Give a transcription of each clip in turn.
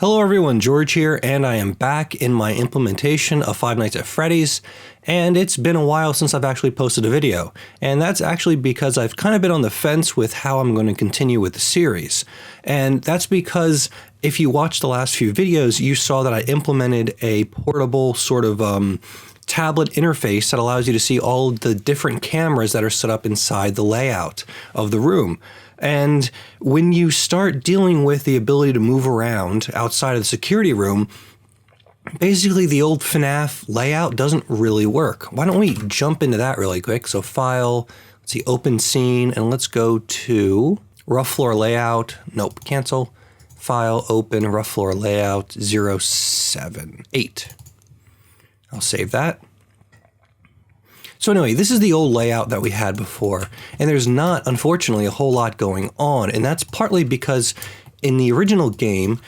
Hello everyone, George here, and I am back in my implementation of Five Nights at Freddy's, and it's been a while since I've actually posted a video, and that's actually because I've kind of been on the fence with how I'm going to continue with the series. And that's because if you watched the last few videos, you saw that I implemented a portable sort of tablet interface that allows you to see all the different cameras that are set up inside the layout of the room. And when you start dealing with the ability to move around outside of the security room, basically the old FNAF layout doesn't really work. Why don't we jump into that really quick? So File, let's see, Open Scene, and let's go to Rough Floor Layout. Nope, cancel. File, Open, Rough Floor Layout 078. I'll save that. So anyway, this is the old layout that we had before, and there's not, unfortunately, a whole lot going on, and that's partly because in the original game,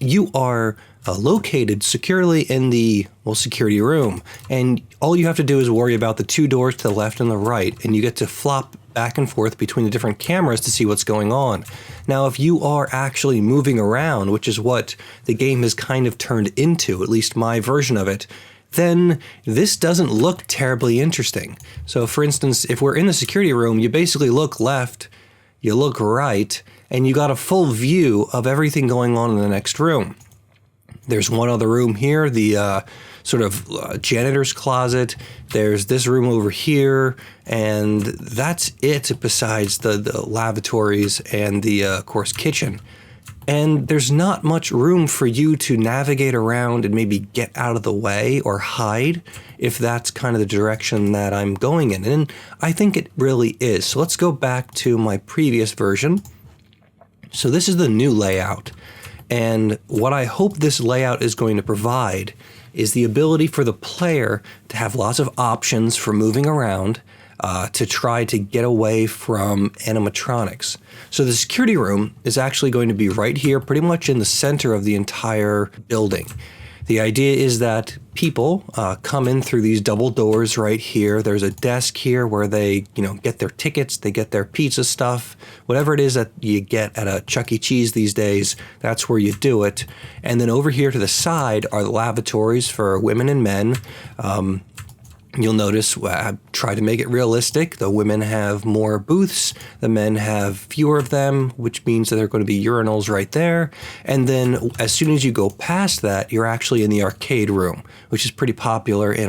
you are located securely in the, well, security room, and all you have to do is worry about the two doors to the left and the right, and you get to flop back and forth between the different cameras to see what's going on. Now, if you are actually moving around, which is what the game has kind of turned into, at least my version of it, then this doesn't look terribly interesting. So for instance, if we're in the security room, you basically look left, you look right, and you got a full view of everything going on in the next room. There's one other room here, the sort of janitor's closet. There's this room over here, and that's it besides the lavatories and the, of course, kitchen. And there's not much room for you to navigate around and maybe get out of the way or hide if that's kind of the direction that I'm going in. And I think it really is. So let's go back to my previous version. So this is the new layout. And what I hope this layout is going to provide is the ability for the player to have lots of options for moving around, to try to get away from animatronics. So the security room is actually going to be right here, pretty much in the center of the entire building. The idea is that people come in through these double doors right here. There's a desk here where they, get their tickets, they get their pizza stuff, whatever it is that you get at a Chuck E. Cheese these days, that's where you do it. And then over here to the side are the lavatories for women and men. You'll notice I try to make it realistic. The women have more booths, the men have fewer of them, which means that there are going to be urinals right there. And then as soon as you go past that, you're actually in the arcade room, which is pretty popular in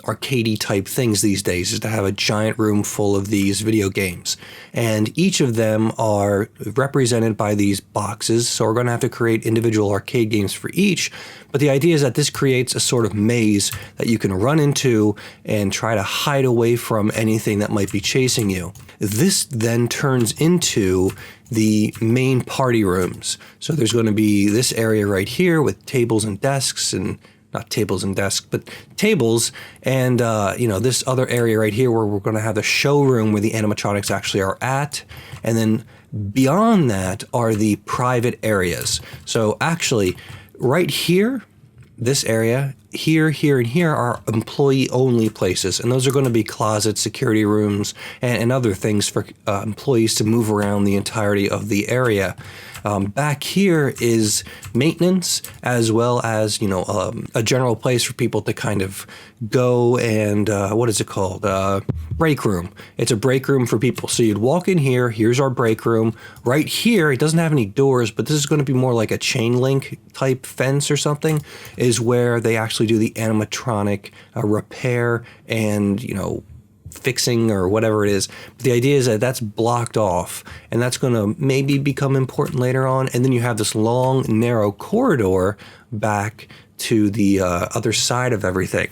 arcadey type things these days, is to have a giant room full of these video games. And each of them are represented by these boxes, so we're going to have to create individual arcade games for each. But the idea is that this creates a sort of maze that you can run into and try to hide away from anything that might be chasing you. This then turns into the main party rooms. So there's going to be this area right here with tables and desks, and not tables and desks, but tables, and this other area right here where we're going to have the showroom where the animatronics actually are at, and then beyond that are the private areas. So actually, right here, this area, here, and here are employee-only places, and those are going to be closets, security rooms, and other things for employees to move around the entirety of the area. Back here is maintenance, as well as, a general place for people to kind of go and, what is it called? Break room. It's a break room for people. So you'd walk in here, here's our break room. Right here, it doesn't have any doors, but this is going to be more like a chain link type fence or something, is where they actually do the animatronic repair and, fixing or whatever it is. But the idea is that that's blocked off, and that's going to maybe become important later on. And then you have this long, narrow corridor back to the other side of everything.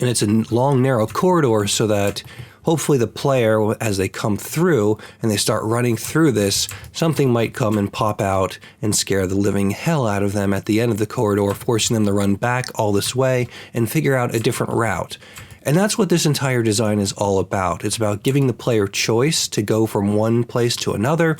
And it's a long, narrow corridor so that hopefully the player, as they come through and they start running through this, something might come and pop out and scare the living hell out of them at the end of the corridor, forcing them to run back all this way and figure out a different route. And that's what this entire design is all about. It's about giving the player choice to go from one place to another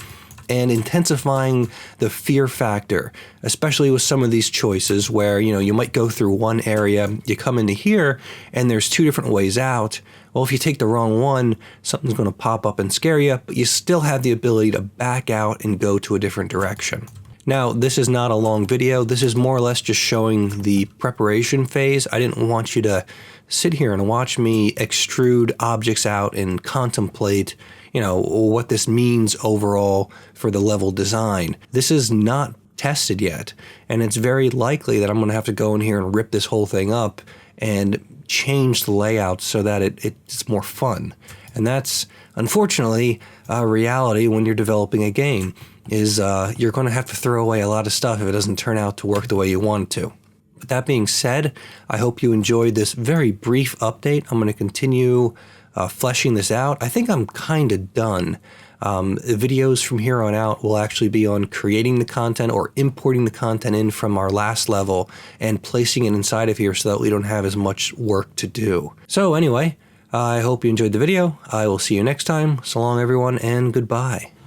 and intensifying the fear factor, especially with some of these choices where, you might go through one area, you come into here, and there's two different ways out. Well, if you take the wrong one, something's going to pop up and scare you, but you still have the ability to back out and go to a different direction. Now, this is not a long video. This is more or less just showing the preparation phase. I didn't want you to sit here and watch me extrude objects out and contemplate, you know, what this means overall for the level design. This is not tested yet, and it's very likely that I'm going to have to go in here and rip this whole thing up and change the layout so that it's more fun. And that's, unfortunately, a reality when you're developing a game, is you're going to have to throw away a lot of stuff if it doesn't turn out to work the way you want it to. But that being said, I hope you enjoyed this very brief update. I'm going to continue fleshing this out. I think I'm kind of done. Videos from here on out will actually be on creating the content or importing the content in from our last level and placing it inside of here so that we don't have as much work to do. So anyway, I hope you enjoyed the video. I will see you next time. So long, everyone, and goodbye.